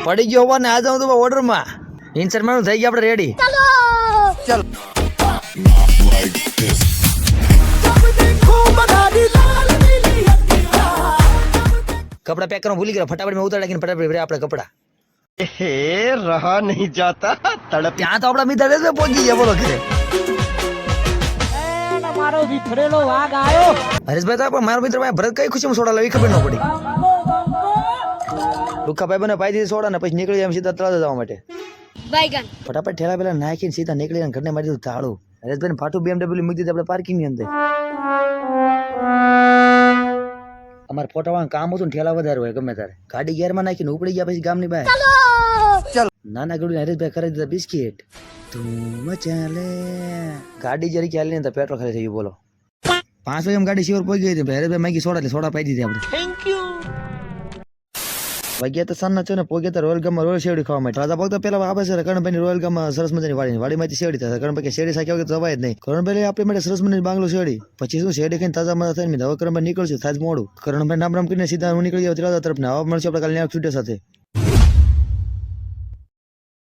પડી ગયો હોવા ને આ જાઉં તો ઓર્ડર માં ઇન્સર્ટ માં થઈ ગયા આપણે રેડી ચાલો कपड़ा पैक करो भूल गया फटाफट में उतार लेकिन फटाफट આપણે કપડા हे रहा नहीं जाता तड़प ત્યાં તો આપડા મિત્ર ને પહોંચી ગયા બોલો ઘરે મારો વિફરેલો વાઘ આયો હરેશભાઈ તો પણ મારો મિત્ર ભાઈ ભરત કઈ ખુશીમાં સોડા લાવી ખબર ન પડી લુખા ભાઈ બને પાઈ દીધી સોડા ને પછી નીકળી એમ સીધા તળાવ જવા માટે બાયગન ફટાફટ ઠેલા પેલા નાખીને સીધા નીકળી ઘરને મારી દીધું તાળું હરેશભાઈ ને ફાટું BMW મૂકી દીધું આપણે પાર્કિંગ ની અંદર અમારે ફોટાવાળા કામ હતું ને ઠેલા વધારે હોય ગમે ત્યારે ગાડી ગેરમાં નાખીને ઉપડી ગયા પછી ગામની બહાર ચાલો નાના ગળું હરેશભાઈ કરી દીધા બિસ્કિટ તું ચાલે ગાડી જરી ખ્યાલ નહીં પેટ્રોલ ખાલી થઈ ગયું બોલો 5 વાગે ગાડી શિવર પહોંચી ગઈ હતી હરેશભાઈ માગી સોડા એટલે સોડા પાઈ દીધી આપણે થેન્ક યુ વાગ્યા તો સાંજના છે ને પોગ્યા તો રોયલ ગામમાં રોયલ શેરડી ખાવા માટે રાજા ભક્ત પેલા આવે છે કરણભાઈ રોયલ ગામમાં સરસ મજાની વાડીમાંથી શેરડી થાય કરણભાઈ શેરડી સાખ્યા વગર જવાય જ નહીં કરણભાઈ આપણી માટે સરસ મજાની બાંગલો શેરડી પછી શું શેરડી ખાઈને તાજા મજા થાય ને હવે કરણભાઈ નીકળશે થાય મોડું કરણભાઈ નામ કરીને સીધા હું નીકળી જાવ તરફ ને આવા મળશે આપણે કાલે છૂટ્યા સાથે